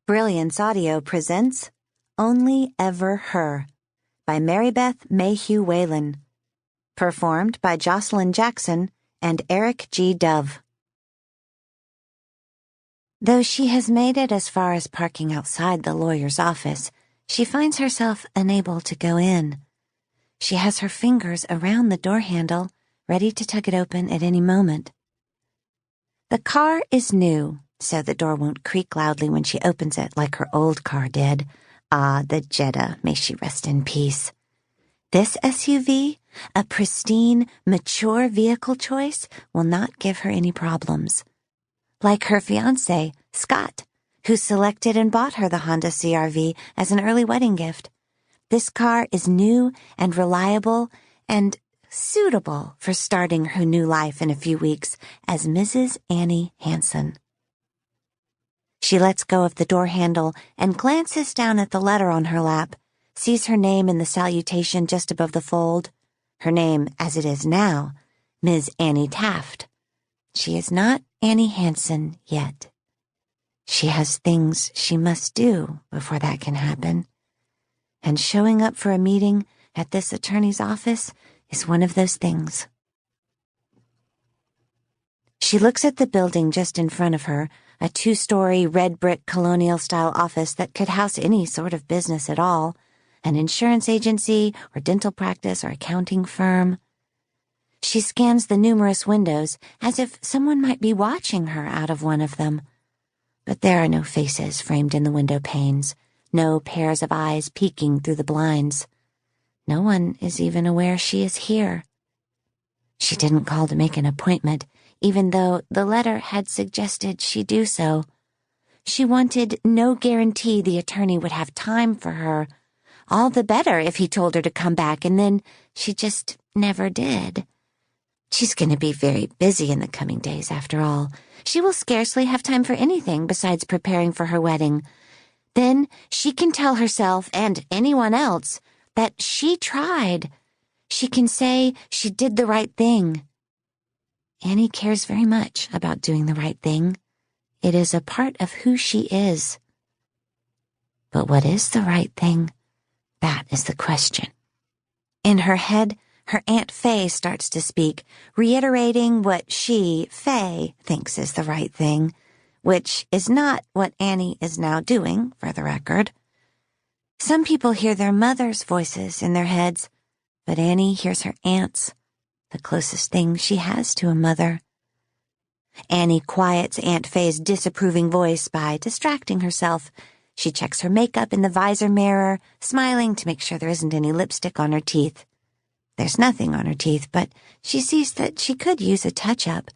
Brilliance Audio presents Only Ever Her by Marybeth Mayhew Whalen. Performed by Jocelyn Jackson and Eric G. Dove. Though she has made it as far as parking outside the lawyer's office, she finds herself unable to go in. She has her fingers around the door handle, ready to tug it open at any moment. The car is new, so the door won't creak loudly when she opens it like her old car did. Ah, the Jetta, may she rest in peace. This SUV, a pristine, mature vehicle choice, will not give her any problems. Like her fiancé, Scott, who selected and bought her the Honda CR-V as an early wedding gift. This car is new and reliable and suitable for starting her new life in a few weeks as Mrs. Annie Hanson. She lets go of the door handle and glances down at the letter on her lap, sees her name in the salutation just above the fold. Her name, as it is now, Ms. Annie Taft. She is not Annie Hanson yet. She has things she must do before that can happen. And showing up for a meeting at this attorney's office is one of those things. She looks at the building just in front of her, a 2-story red brick colonial-style office that could house any sort of business at all, an insurance agency or dental practice or accounting firm. She scans the numerous windows as if someone might be watching her out of one of them. But there are no faces framed in the window panes, no pairs of eyes peeking through the blinds. No one is even aware she is here. She didn't call to make an appointment, even though the letter had suggested she do so. She wanted no guarantee the attorney would have time for her. All the better if he told her to come back, and then she just never did. She's going to be very busy in the coming days, after all. She will scarcely have time for anything besides preparing for her wedding. Then she can tell herself and anyone else that she tried. She can say she did the right thing. Annie cares very much about doing the right thing. It is a part of who she is. But what is the right thing? That is the question. In her head, her Aunt Faye starts to speak, reiterating what she, Faye, thinks is the right thing, which is not what Annie is now doing, for the record. Some people hear their mother's voices in their heads, but Annie hears her aunt's, the closest thing she has to a mother. Annie quiets Aunt Faye's disapproving voice by distracting herself. She checks her makeup in the visor mirror, smiling to make sure there isn't any lipstick on her teeth. There's nothing on her teeth, but she sees that she could use a touch-up.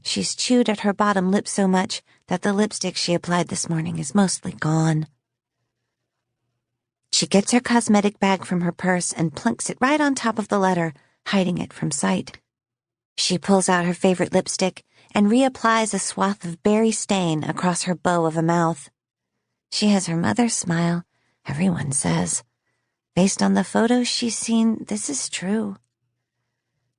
She's chewed at her bottom lip so much that the lipstick she applied this morning is mostly gone. She gets her cosmetic bag from her purse and plunks it right on top of the letter, hiding it from sight. She pulls out her favorite lipstick and reapplies a swath of berry stain across her bow of a mouth. She has her mother's smile, everyone says. Based on the photos she's seen, this is true.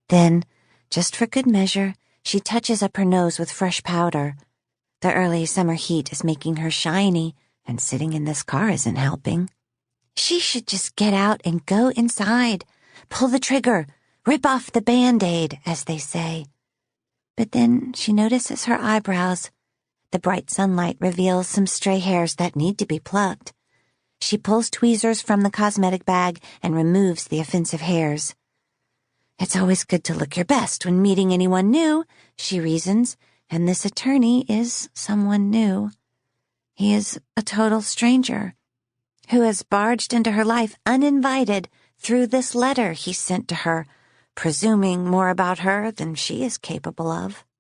Then, just for good measure, she touches up her nose with fresh powder. The early summer heat is making her shiny, and sitting in this car isn't helping. She should just get out and go inside. Pull the trigger. Rip off the Band-Aid, as they say. But then she notices her eyebrows. The bright sunlight reveals some stray hairs that need to be plucked. She pulls tweezers from the cosmetic bag and removes the offensive hairs. It's always good to look your best when meeting anyone new, she reasons, and this attorney is someone new. He is a total stranger who has barged into her life uninvited through this letter he sent to her, presuming more about her than she is capable of.